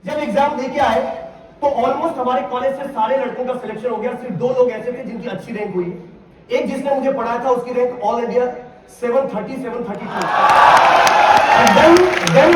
जब एग्जाम देके आए तो ऑलमोस्ट हमारे कॉलेज से सारे लड़कों का सिलेक्शन हो गया। सिर्फ 2 लोग ऐसे थे जिनकी अच्छी रैंक हुई। एक जिसने मुझे पढ़ाया था उसकी rank all India 730 732। then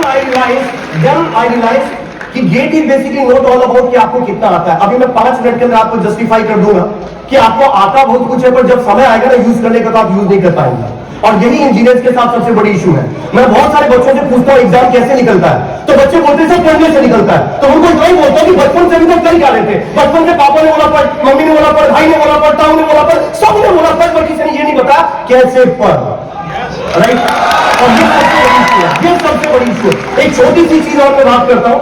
I realized कि GATE is basically not all about कि आपको कितना आता है। अभी मैं 5 मिनट के अंदर आपको जस्टिफाई कर दूंगा कि आपको आता बहुत कुछ है, पर जब समय आएगा ना यूज करने का तो आप यूज नहीं कर पाएंगे। और यही इंजीनियर्स के साथ सबसे बड़ी इशू है। मैं बहुत सारे बच्चों से पूछता हूँ एग्जाम कैसे निकलता है, तो बच्चे बोलते हैं सर पढ़ने से निकलता है। तो उनको इतना ही बोलता हूँ कि बचपन से अभी तक कर क्या रहे थे। बचपन से पापा ने बोला पढ़, मम्मी ने बोला पढ़, भाई ने बोला पढ़, ताऊ ने बोला पढ़, सबने बोला पढ़, पर किसी ने ये नहीं बताया कैसे पढ़। राइट, और ये सबसे बड़ी इशू है। एक छोटी सी चीज और मैं बात करता हूँ,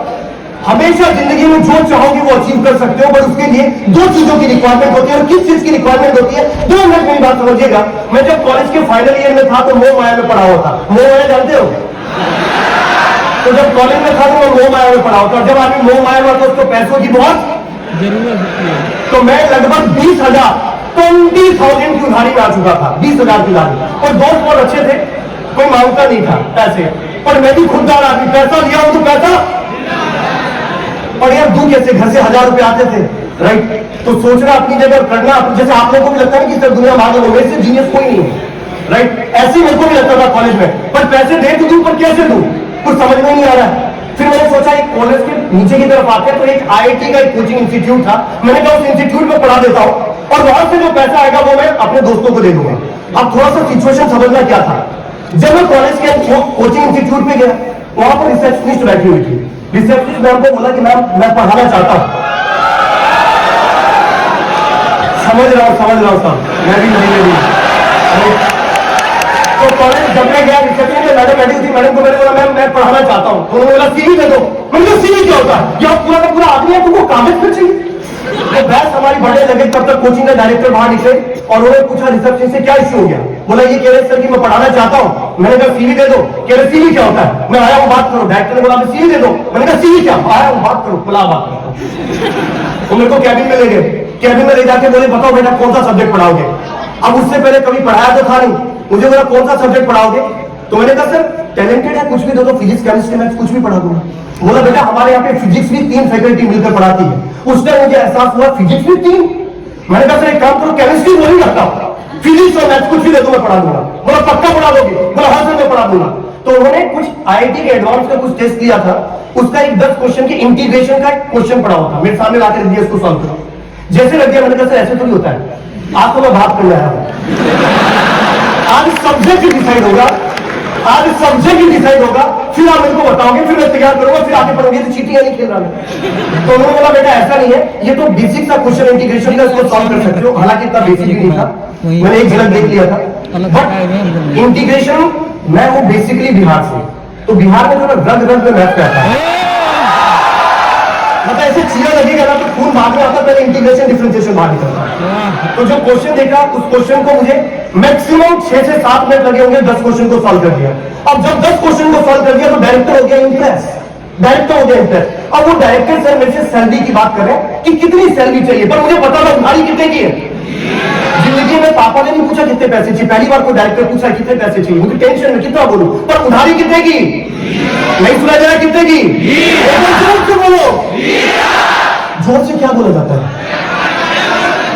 हमेशा जिंदगी में जो चाहोगे वो अचीव कर सकते हो, पर उसके लिए 2 चीजों की रिक्वायरमेंट होती है। और किस चीज की रिक्वायरमेंट होती है, 2 मिनट मेरी बात समझिएगा। मैं जब कॉलेज के फाइनल ईयर में था तो मोह माया में पढ़ा हुआ था। मोह माया जानते हो? तो जब कॉलेज में था तो मैं मोह माया में पढ़ा हुआ था। जब आदमी मोह माया में तो उसको पैसों की बहुत जरूरत होती है। तो मैं लगभग 20,000 की उधारी में आ चुका था। 20,000 की उधारी। और दोस्त बहुत अच्छे थे, कोई मांगता नहीं था पैसे, पर मैं भी खुददार आदमी, पैसा लिया हूं तो पैसा। और यार दूं कैसे, घर से 1000 रुपए आते थे। राइट, तो सोचना अपनी जगह, करना जैसे आप लोगों को भी लगता है कि सर दुनिया भाग लो, मेरे से जीनियस कोई नहीं है। राइट, ऐसे ही मेरे को भी लगता था कॉलेज में, पर पैसे दे तो दूं, पर कैसे दूं, कुछ समझ में नहीं आ रहा है। फिर मैंने सोचा एक कॉलेज के नीचे की तरफ आते हैं तो एक IIT का एक कोचिंग इंस्टीट्यूट था। मैंने कहा उस इंस्टीट्यूट में पढ़ा देता हूं और वहां से जो पैसा आएगा वो मैं अपने दोस्तों को दे दूंगा। अब थोड़ा सा सिचुएशन समझना क्या था। जब मैं कॉलेज के कोचिंग इंस्टीट्यूट में गया, वहां पर रिसेप्शनिस्ट बैठी हुई थी। रिसेप्शनिस्ट मैम को बोला कि मैम मैं पढ़ाना चाहता हूं। समझ रहा हूं सर, मैं भी। तो कॉलेज जब मैं गया, रिसेप्शन में मैडम बैठी थी, मैडम को मैंने बोला मैम मैं पढ़ाना चाहता हूं। उन्होंने बोला सीवी दे दो। मैंने कहा सीवी क्या होता है, यह पूरा का पूरा आदमी है, तुमको कागज पे चाहिए। तो बहस हमारी बढ़ने लगे, तब तक कोचिंग का डायरेक्टर बाहर निकले और उन्होंने पूछा रिसेप्शन से क्या इश्यू हो गया। बोला ये कह रहे सर कि मैं पढ़ाना चाहता हूं। मैंने कहा सीवी दे दो। कह रहे सीवी क्या होता है, मैं आया हूं बात करो। डायरेक्टर ने बोला सीवी दे दो। मैंने कहा सीवी क्या, आया हूं बात करो, खुला बात करो। तो मेरे को कैबिन में ले गए। कैबिन में ले जाके बोले बताओ बेटा कौन सा सब्जेक्ट पढ़ाओगे। अब उससे पहले कभी पढ़ाया तो था नहीं, मुझे बोला कौन सा सब्जेक्ट पढ़ाओगे। तो मैंने कहा सर टैलेंटेड है, कुछ भी दे दो, फिजिक्स केमिस्ट्री मैथ्स कुछ भी पढ़ा दूंगा। बोला बेटा हमारे यहाँ पे फिजिक्स भी 3 फैकल्टी मिलकर पढ़ाती है। उस टाइम मुझे एहसास हुआ फिजिक्स भी 3। मैंने कहा सर एक काम करो, केमिस्ट्री वो नहीं रखता, फिजिक्स और मैथ्स कुछ भी दे दो मैं पढ़ा दूंगा। बोला पक्का पढ़ा दोगे। बोला हाँ सर मैं पढ़ा दूंगा। तो उन्होंने कुछ IIT के एडवांस का कुछ टेस्ट दिया था, उसका एक 10 क्वेश्चन के इंटीग्रेशन का एक क्वेश्चन पढ़ा हुआ था, मेरे सामने लाकर दिया, इसको सॉल्व करो। जैसे लग गया मैंने कहा सर ऐसे तो नहीं होता है, आज तो मैं बात करने आया हूं। आज सब्जेक्ट डिसाइड होगा, फिर आप मेरे को बताओगे, फिर मैं तैयार करूंगा, फिर आगे बढ़ोगे। तो चीटिंग नहीं खेल रहा मैं। तो उन्होंने बोला बेटा ऐसा नहीं है, ये तो बेसिक सा क्वेश्चन इंटीग्रेशन का, इसको सॉल्व कर सकते हो। हालांकि इतना बेसिक भी नहीं था, मैंने एक झलक देख लिया था। बट इंटीग्रेशन मैं हूं बेसिकली बिहार से, तो बिहार में जो रग रग में मैथ रहता है, मतलब ऐसे चीरा लगेगा ना तो खून भाग में आता, पहले इंटीग्रेशन डिफरेंशिएशन बाहर निकलता। तो जब क्वेश्चन देखा उस क्वेश्चन को मुझे मैक्सिमम 6 से 7 मिनट लगे होंगे 10 क्वेश्चन को सॉल्व कर दिया। अब जब 10 क्वेश्चन को सॉल्व कर दिया तो डायरेक्टर हो गया इंप्रेस। अब वो डायरेक्टर सर मेरे से सैलरी की बात कर रहे हैं कि कितनी सैलरी चाहिए, पर मुझे पता था उधारी कितने की है। जिंदगी में पापा ने नहीं पूछा कितने पैसे चाहिए, पहली बार कोई डायरेक्टर पूछा कितने पैसे चाहिए, मुझे टेंशन में कितना बोलूं, पर उधारी कितने की नहीं सुना जा रहा, कितने की। जोर से बोलो, जोर से क्या बोला जाता है,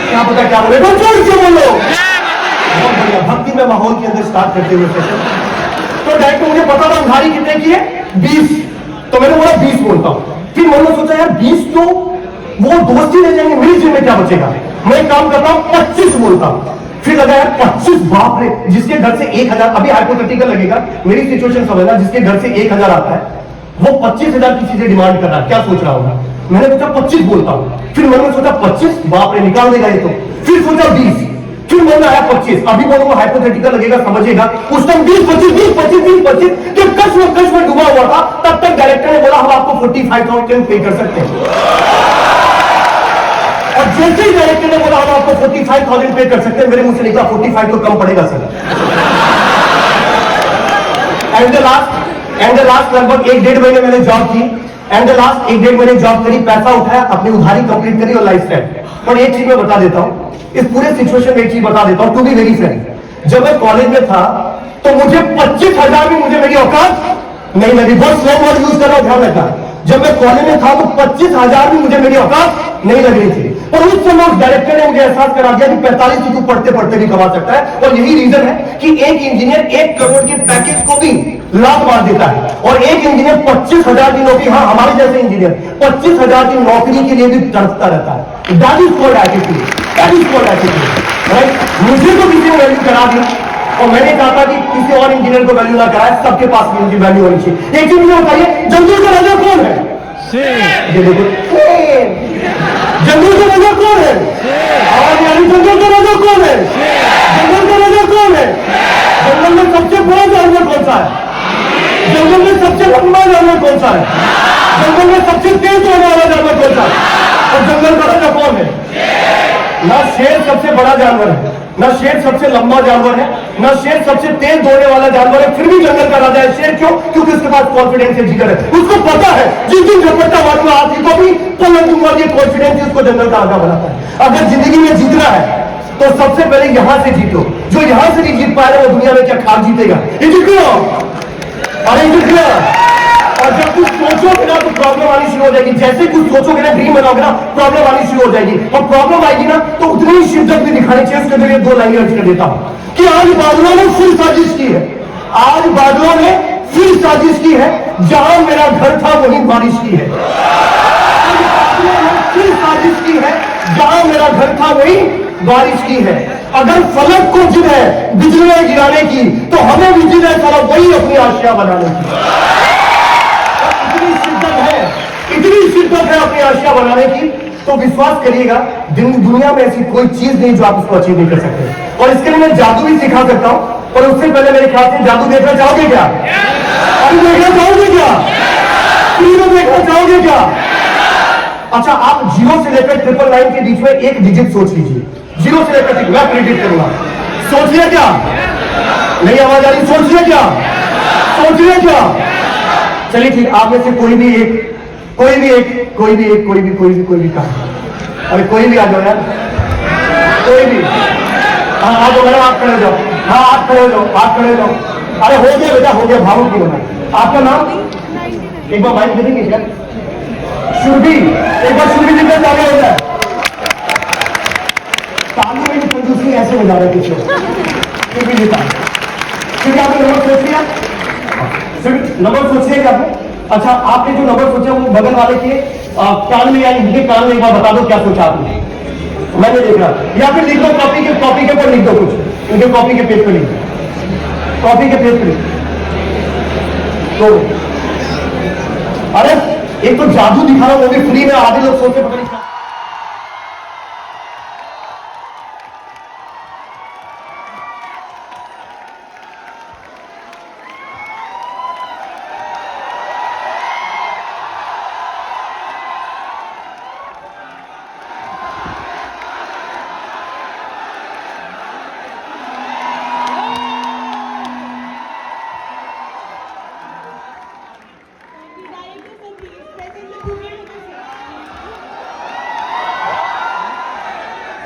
क्या पता क्या बोले, जोर से बोलो। बहुत बढ़िया, भक्ति में माहौल के अंदर स्टार्ट करते हुए सेशन। तो डायरेक्टर मुझे पता था उधारी कितने की है, 20। तो मैंने बोला 20 बोलता हूं। फिर मैंने सोचा यार 20 तो वो दोस्त ही ले जाएंगे, मेरी जेब में क्या बचेगा। मैं एक काम करता हूं 25 बोलता हूं। फिर लगा यार 25, बाप रे, जिसके घर से 1000, अभी हाइपोथेटिकल लगेगा, मेरी सिचुएशन समझना, जिसके घर से 1000 आता है वो 25,000 की चीजें डिमांड कर रहा है, क्या सोच रहा होगा। मैंने सोचा 25 बोलता हूं। फिर मैंने सोचा 25, बाप रे निकाल देगा ये तो। फिर सोचा 20, फिर मैंने आया 25। अभी बोलूंगा हाइपोथेटिकल लगेगा, समझिएगा। उस टाइम 20, 25 जब कश में डूबा हुआ था, तब तक डायरेक्टर ने बोला हम आपको 45,000 पे कर सकते हैं। और जैसे ही डायरेक्टर ने बोला हम आपको 45,000 पे कर सकते हैं, मेरे मुंह से निकला 45 तो कम पड़ेगा सर। एंड द लास्ट लगभग 1-1.5 महीने मैंने जॉब की। एंड द लास्ट 1-1.5 महीने जॉब करी, पैसा उठाया, अपनी उधारी कंप्लीट करी और लाइफ सेट। और एक चीज मैं बता देता हूं, इस पूरे सिचुएशन में एक चीज बता देता हूं, टू बी वेरी फ्रैंक। जब मैं कॉलेज में था तो मुझे 25,000 भी मुझे मेरी औकात नहीं लगी। बहुत स्लो वर्ड यूज कर रहा हूं, ध्यान रखना। जब मैं कॉलेज में था तो 25,000 भी मुझे मेरी औकात नहीं लग रही थी, और उस समय उस डायरेक्टर ने मुझे एहसास करा दिया कि 45 तो तू पढ़ते पढ़ते भी कमा सकता है। और यही रीजन है कि एक इंजीनियर 1 करोड़ के पैकेज को भी लात मार देता है, और एक इंजीनियर 25,000 की नौकरी, हाँ हमारे जैसे इंजीनियर 25,000 की नौकरी के लिए भी तड़पता रहता है। That is called attitude, that is called attitude, right. मुझे तो किसी ने वैल्यू करा दी, और मैंने कहा था कि किसी और इंजीनियर को वैल्यू ना कराए, सबके पास भी उनकी वैल्यू होनी चाहिए। एक चीज मुझे बताइए, जंगल का राजा कौन है? ये देखो, जंगल का राजा कौन है? आवाज यानी जंगल का राजा कौन है? जंगल का राजा कौन है? जंगल में सबसे बड़ा जानवर कौन सा है? जंगल में सबसे लंबा जानवर कौन सा है? जंगल में सबसे तेज होने वाला जानवर कौन सा है? और जंगल का राजा कौन है? ना शेर सबसे बड़ा जानवर है, ना शेर सबसे लंबा जानवर है, ना शेर सबसे तेज दौड़ने वाला जानवर है, फिर भी जंगल का राजा है। शेर क्यों? क्योंकि उसके पास कॉन्फिडेंस है, जिगर है। उसको पता है जिस दिन झपट्टा मारूंगा हाथी को भी पलट दूंगा, ये कॉन्फिडेंस उसको जंगल का राजा बनाता है। अगर जिंदगी में जीतना है तो सबसे पहले यहां से जीतो। जो यहां से नहीं जीत पाएगा वो दुनिया में क्या खाक जीतेगा? अरे और जब कुछ सोचोगे ना तो प्रॉब्लम आनी शुरू हो जाएगी। जैसे कुछ सोचोगे ना, ड्रीम बनाओगे ना, प्रॉब्लम आनी शुरू हो जाएगी। और प्रॉब्लम आएगी ना तो उतनी ही शिद्दत भी दिखानी चाहिए। उसके लिए 2 लाइनें अर्ज कर देता हूं कि आज बादलों ने फिर साजिश की है, आज बादलों ने फिर साजिश की है, जहां मेरा घर था वहीं बारिश की है। आज बादलों ने फिर साजिश की है, जहां मेरा घर था वहीं बारिश की है। अगर फलक को जिद है बिजलियां गिराने की, तो हमें भी जिद है सारा वही अपनी आशिया बनाने की। इतनी शिद्दत है अपनी आशिया बनाने की, तो विश्वास करिएगा दुनिया में ऐसी कोई चीज नहीं जो आप उसको अचीव नहीं कर सकते। और इसके लिए मैं जादू भी सिखा सकता हूं, पर उससे पहले मेरे ख्याल से जादू देखना चाहोगे क्या? अभी देखना चाहोगे क्या? फ्री में देखना चाहोगे क्या? अच्छा, आप 0 से लेकर 999 के बीच में एक डिजिट सोच लीजिए। 0 से लेकर, मैं प्रिडिक्ट करूंगा। सोच लिया क्या? नहीं आवाज आ रही? सोच लिया क्या? सोच लिया क्या? चलिए ठीक, आप में से कोई भी कहा, अरे कोई भी आ जाओ यार, कोई भी। हाँ आ जाओ मैडम, आप खड़े हो जाओ। हाँ आप खड़े हो जाओ, आप खड़े हो जाओ। अरे हो गया बेटा, हो गया, भावुक नहीं होना। आपका नाम एक बार माइक दे देंगे क्या? शुभी, एक बार शुभी जी का आगे हो जाए। ताली में कंजूसी ऐसे हो जा रहा है पीछे। शुभी जी का, शुभी आपने नंबर सोच लिया? नंबर सोच लिया क्या आपने? अच्छा, आपने जो नंबर सोचा वो बगल वाले के कान में या इनके कान में एक बार बता दो क्या सोचा आपने। मैंने देखा, या फिर लिख दो कॉपी के पर लिख दो कुछ, इनके कॉपी के पेज पे लिख दो, कॉपी के पेज पे लिख दो। अरे एक तो जादू दिखा रहा हूं, वो भी फ्री में। आधे लोग सोचते पता नहीं क्या।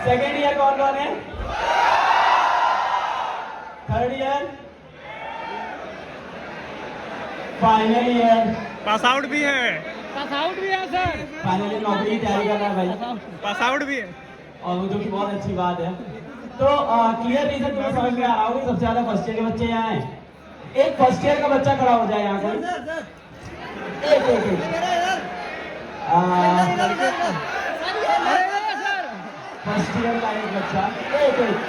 सेकेंड ईयर कौन कौन है? Third year, final year, pass out भी है सर, फाइनली नौकरी की तैयारी कर रहा है भाई, पास आउट भी है। और जो कि बहुत अच्छी बात है। तो क्लियर रीजन तुम्हें समझ में आ रहा होगा, सबसे ज्यादा फर्स्ट ईयर के बच्चे यहाँ हैं। एक फर्स्ट ईयर का बच्चा खड़ा हो जाए यहाँ पर, एक एक फर्स्ट ईयर का एक बच्चा,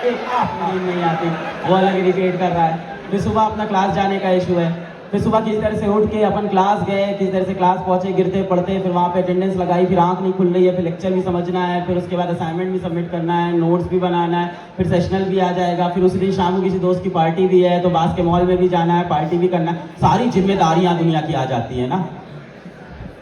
एक आप नहीं आती, वो अलग इरिटेट कर रहा है। फिर सुबह अपना क्लास जाने का इशू है, फिर सुबह किसी तरह से उठ के अपन क्लास गए, किसी तरह से क्लास पहुंचे, गिरते पड़ते, फिर वहाँ पे अटेंडेंस लगाई, फिर आंख नहीं खुल रही है, फिर लेक्चर भी समझना है, फिर उसके बाद असाइनमेंट भी सबमिट करना है, नोट्स भी बनाना है, फिर सेशनल भी आ जाएगा, फिर उसी दिन शाम को किसी दोस्त की पार्टी भी है तो बास के मॉल में भी जाना है, पार्टी भी करना है। सारी जिम्मेदारियां दुनिया की आ जाती है ना।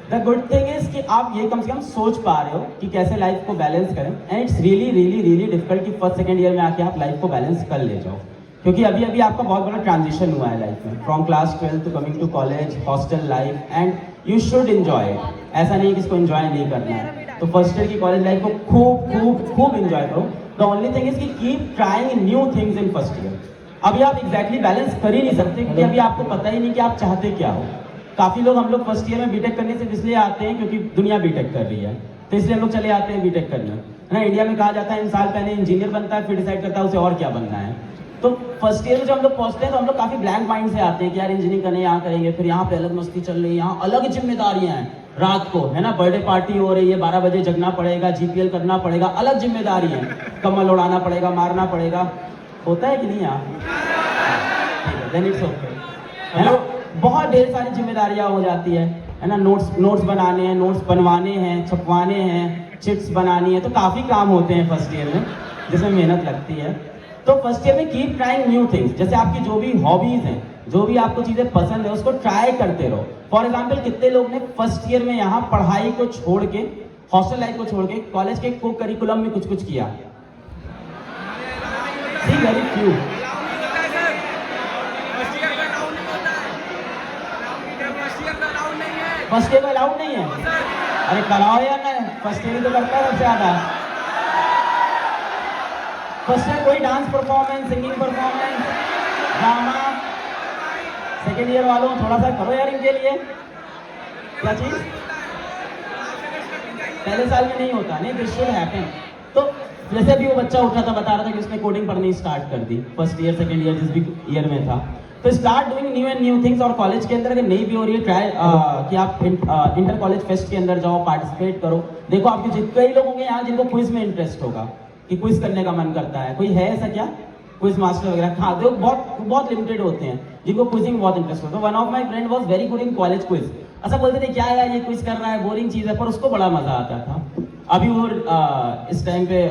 द गुड थिंग इज कि आप ये कम से कम सोच पा रहे हो कि कैसे लाइफ को बैलेंस करें। And it's really really really difficult कि फर्स्ट सेकंड ईयर में आके आप लाइफ को बैलेंस कर ले जाओ, क्योंकि अभी अभी आपका बहुत बड़ा ट्रांजिशन हुआ है लाइफ में, from class 12 to coming to college, hostel life, and you should enjoy it. ऐसा नहीं कि इसको एंजॉय नहीं करना है, तो फर्स्ट ईयर की कॉलेज लाइफ को खूब खूब खूब एंजॉय करो। द ओनली थिंग इज कि keep trying new things in first year. अभी आप एग्जैक्टली बैलेंस कर ही नहीं सकते, क्योंकि अभी आपको पता ही नहीं कि आप चाहते क्या हो। काफ़ी लोग हम लोग फर्स्ट ईयर में बीटेक करने से इसलिए आते हैं क्योंकि दुनिया बीटेक कर रही है, तो इसलिए हम लोग चले आते हैं बीटेक करने, है ना। इंडिया में कहा जाता है इंसान पहले इंजीनियर बनता है फिर डिसाइड करता है उसे और क्या बनना है। तो फर्स्ट ईयर में जब हम लोग पहुंचते हैं तो हम लोग काफ़ी ब्लैंक माइंड से आते हैं कि यार इंजीनियरिंग करने यहाँ करेंगे, फिर यहाँ पे अलग मस्ती चल रही है, यहाँ अलग जिम्मेदारियाँ हैं, रात को है ना बर्थडे पार्टी हो रही है, 12 बजे जगना पड़ेगा, जीपीएल करना पड़ेगा, अलग जिम्मेदारी है, कमल उड़ाना पड़ेगा, मारना पड़ेगा, होता है कि नहीं यार? देन इट्स ओके, है ना। बहुत ढेर सारी जिम्मेदारियां हो जाती है ना। नोट्स बनाने हैं, नोट्स बनवाने हैं, छपवाने हैं, चिट्स बनानी है, तो काफ़ी काम होते हैं फर्स्ट ईयर में जिसमें मेहनत लगती है। तो फर्स्ट ईयर में कीप ट्राइंग न्यू थिंग्स, जैसे आपकी जो भी हॉबीज हैं, जो भी आपको चीज़ें पसंद है उसको ट्राई करते रहो। फॉर एग्जाम्पल कितने लोग ने फर्स्ट ईयर में यहाँ पढ़ाई को छोड़ के, हॉस्टल लाइफ को छोड़ के कॉलेज के को करिकुलम में कुछ कुछ किया? Very few. फर्स्ट ईयर में अलाउड नहीं है? अरे कराओ यार, ना फर्स्ट ईयर ही तो करता है सबसे ज्यादा। फर्स्ट ईयर कोई dance performance, singing performance, drama, second year वालों थोड़ा सा करो यार इनके लिए। क्या चीज पहले साल में नहीं होता? नहीं, दिस शुड हैपन। तो जैसे अभी वो बच्चा उठा था बता रहा था कि उसने कोडिंग पढ़नी स्टार्ट कर the first year second year जिस भी ईयर में था। तो start doing new and new things. और कॉलेज के अंदर अगर नहीं भी हो रही है, ट्राई कि आप इंटर कॉलेज फेस्ट के अंदर जाओ, पार्टिसिपेट करो। देखो आपके कई लोग होंगे यहाँ जिनको क्विज में इंटरेस्ट होगा कि क्विज करने का मन करता है। कोई है ऐसा क्या? क्विज मास्टर वगैरह? हाँ, देखो बहुत लिमिटेड होते हैं जिनको क्विजिंग बहुत इंटरेस्ट होता है। One of my friend was very good in college quiz. ऐसा बोलते थे क्या यार ये क्विज कर रहा है, बोरिंग चीज़ है, पर उसको बड़ा मजा आता था। अभी वो इस टाइम पे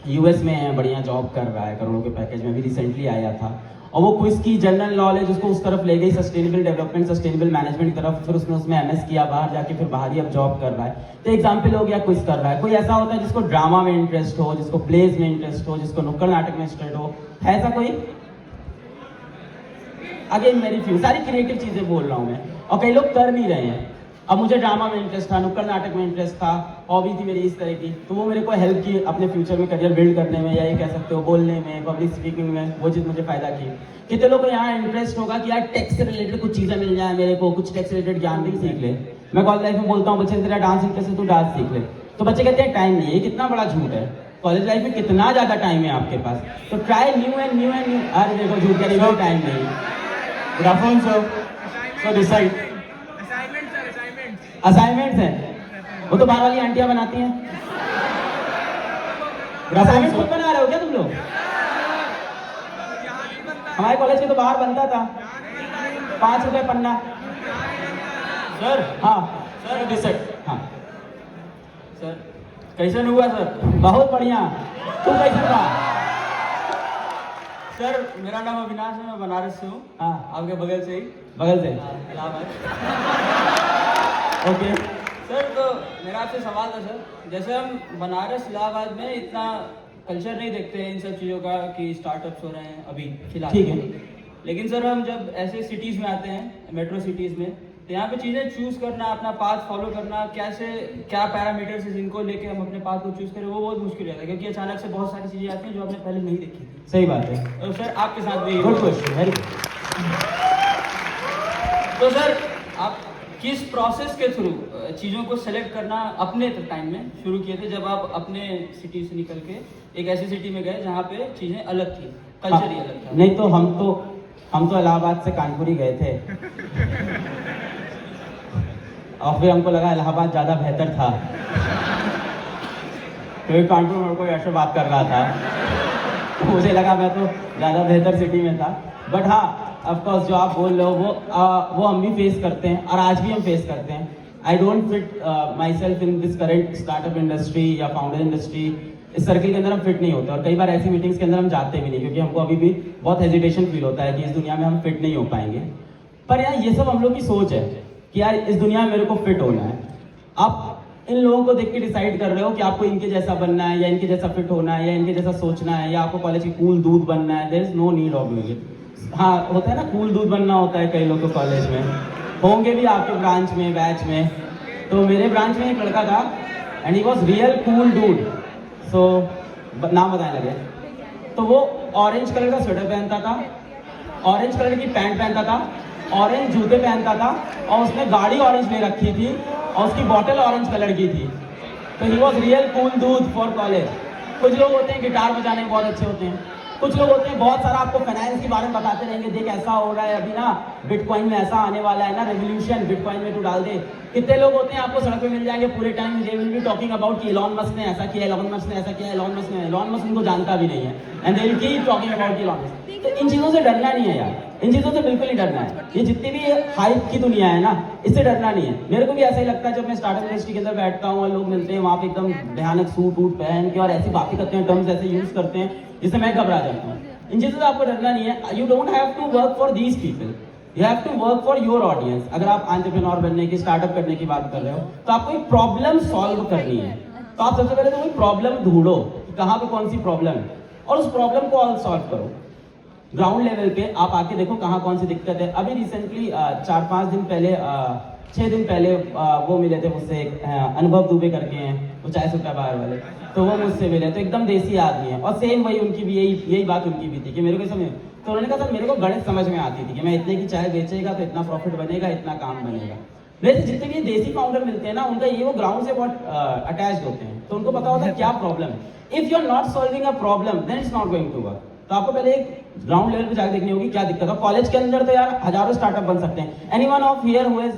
यूएस में है, बढ़िया जॉब कर रहा है, करोड़ों के पैकेज में, भी रिसेंटली आया था। और वो क्विज की जनरल नॉलेज उसको उस तरफ ले गई, सस्टेनेबल डेवलपमेंट, सस्टेनेबल मैनेजमेंट की तरफ। फिर उसने उसमें एमएस किया बाहर जाके, फिर बाहर ही अब जॉब कर रहा है। तो एग्जाम्पल हो गया क्विज कर रहा है। कोई ऐसा होता है जिसको ड्रामा में इंटरेस्ट हो, जिसको प्लेज में इंटरेस्ट हो, जिसको नुक्कड़ नाटक में इंटरेस्ट हो, है ऐसा कोई? अगेन वेरी फ्यू, सारी क्रिएटिव चीजें बोल रहा हूँ मैं, और कई लोग कर भी रहे हैं। अब मुझे ड्रामा में इंटरेस्ट था, नुक्कड़ नाटक में इंटरेस्ट था, हॉबी थी मेरी इस तरह की, तो वो मेरे को हेल्प की अपने फ्यूचर में करियर बिल्ड करने में, या ये कह सकते हो बोलने में, पब्लिक स्पीकिंग में, वो चीज़ मुझे फायदा की। कितने लोगों को यहाँ इंटरेस्ट होगा कि यार टेक्स से रिलेटेड कुछ चीज़ें मिल जाए मेरे को, कुछ टेक्स से रिलेटेड ज्ञान भी सीख ले। मैं कॉलेज लाइफ में बोलता हूँ बच्चे तेरा डांस इंटरेस्ट है, तू डांस सीख ले, तो बच्चे कहते हैं टाइम नहीं है। कितना बड़ा झूठ है, कॉलेज लाइफ में कितना ज़्यादा टाइम है आपके पास। तो try new and new and new. अरे देखो झूठ कह रही है, टाइम नहीं। Good afternoon sir. So decide assignments हैं, वो तो बाहर वाली आंटियां बनाती हैं। असाइनमेंट खुद बना रहे हो क्या तुम लोग? हमारे कॉलेज के तो बाहर बनता था, 5 रुपए पन्ना। सर हाँ सर डिसाइड। हाँ सर कैसे हुआ सर? बहुत बढ़िया। तुम कैसे हुआ? सर मेरा नाम अविनाश है, मैं बनारस से हूँ। हाँ, आपके बगल से ही, बगल से। इलाहाबाद। ओके सर तो मेरा आपसे सवाल था सर, जैसे हम बनारस इलाहाबाद में इतना कल्चर नहीं देखते हैं इन सब चीज़ों का कि स्टार्टअप्स हो रहे हैं अभी फिलहाल, ठीक है। लेकिन सर हम जब ऐसे सिटीज़ में आते हैं, मेट्रो सिटीज़ में, तो यहाँ पे चीज़ें चूज़ करना, अपना पाथ फॉलो करना, कैसे क्या पैरामीटर्स है जिनको लेके हम अपने पाथ को चूज़ करें, वो बहुत मुश्किल रहता है, क्योंकि अचानक से बहुत सारी चीज़ें आती हैं जो आपने पहले नहीं देखी थी। सही बात है। तो सर आपके साथ भी गुड क्वेश्चन, वेरी गुड। तो सर आप किस प्रोसेस के थ्रू चीज़ों को सेलेक्ट करना अपने टाइम में शुरू किए थे, जब आप अपने सिटी से निकल के एक ऐसी सिटी में गए जहाँ पे चीज़ें अलग थी, कल्चर ही अलग था? नहीं तो हम तो इलाहाबाद से कानपुर ही गए थे और फिर हमको लगा इलाहाबाद ज़्यादा बेहतर था, क्योंकि कानपुर में कोई ऐसे बात कर रहा था तो मुझे लगा मैं तो ज़्यादा बेहतर सिटी में था। बट हाँ, ऑफकोर्स जो आप बोल रहे हो वो हम भी फेस करते हैं, और आज भी हम फेस करते हैं। I don't fit my self in this current startup industry या फाउंडर इंडस्ट्री। इस सर्किल के अंदर हम फिट नहीं होते, और कई बार ऐसी मीटिंग्स के अंदर हम जाते भी नहीं, क्योंकि हमको अभी भी बहुत हेजिटेशन फील होता है कि इस दुनिया में हम फिट नहीं हो पाएंगे। पर यार ये सब हम लोग की सोच है कि यार इस दुनिया में मेरे को फिट होना है। आप इन लोगों को देख के डिसाइड कर रहे हो कि आपको इनके जैसा बनना है, या इनके जैसा फिट होना है, या इनके जैसा सोचना है, या आपको कॉलेज की कूल दूध बनना है। There is no need of doing it. हाँ, होता है ना, कूल दूध बनना होता है कई लोग को कॉलेज में, होंगे भी आपके ब्रांच में, बैच में। तो मेरे ब्रांच में एक लड़का था and he was real cool dude. So नाम बताने लगे, तो वो ऑरेंज कलर का स्वेटर पहनता था, ऑरेंज कलर की पैंट पहनता था, ऑरेंज जूते पहनता था और उसने गाड़ी ऑरेंज ले रखी थी और उसकी बॉटल ऑरेंज कलर की थी। तो ही वॉज रियल कूल दूध फॉर कॉलेज। कुछ लोग होते हैं गिटार बजाने में बहुत अच्छे होते हैं, कुछ लोग होते हैं बहुत सारा आपको फाइनेंस के बारे में बताते रहेंगे, देख ऐसा हो रहा है अभी ना, बिटकॉइन में ऐसा आने वाला है ना, रेवोल्यूशन बिटकॉइन में तू डाल दे। कितने लोग होते हैं आपको सड़क पे मिल जाएंगे पूरे time, they will be talking about कि एलन मस्क ने ऐसा किया, एलन मस्क ने ऐसा किया, एलन मस्क उनको जानता भी नहीं है, and they will keep talking about Elon Musk. तो इन चीज़ों से डरना नहीं है यार, इन चीज़ों से बिल्कुल नहीं डरना है। ये जितनी भी हाइप की दुनिया है ना, इससे डरना नहीं है। मेरे को भी ऐसा ही लगता है जब मैं स्टार्टअप इंडस्ट्री के अंदर बैठता हूँ और लोग मिलते हैं वहाँ पे एकदम भयानक सूट वूट पहन के और ऐसी बातें करते हैं, टर्म्स ऐसे यूज करते हैं जिससे मैं घबरा जाता हूँ। इन चीज़ों से आपको डरना नहीं है। You don't have to work for these people, you have to work for your audience. अगर आप एंटरप्रेन्योर बनने की, स्टार्टअप करने की बात कर रहे हो तो आपको एक प्रॉब्लम सॉल्व करनी है। तो आप सबसे पहले तो कोई प्रॉब्लम ढूंढो, कहाँ पे कौन सी प्रॉब्लम है, और उस प्रॉब्लम को सॉल्व करो। ग्राउंड लेवल पे आप आके देखो कहाँ कौन सी दिक्कत है। अभी रिसेंटली 4-5 दिन पहले 6 दिन पहले वो मिले थे मुझसे, एक अनुभव दुबे करके हैं, वो चाय सुट्टा बाहर वाले, तो वो मुझसे मिले, तो एकदम देसी आदमी है और सेम वही उनकी भी यही बात उनकी भी थी कि मेरे को समझ, तो उन्होंने कहा सर मेरे को गणित समझ में आती थी कि मैं इतने की चाय बेचेगा तो इतना प्रॉफिट बनेगा, इतना काम बनेगा। वैसे जितने भी देसी फाउंडर मिलते हैं ना, उनका ये वो ग्राउंड से बहुत अटैच्ड होते हैं, तो उनको पता होता है क्या प्रॉब्लम है। If you are not solving a problem then it's not going to work. तो आपको पहले एक ग्राउंड लेवल पे जाकर देखनी होगी क्या दिक्कत है। कॉलेज के अंदर तो यार हजारों स्टार्टअप बन सकते हैं। Anyone of here who is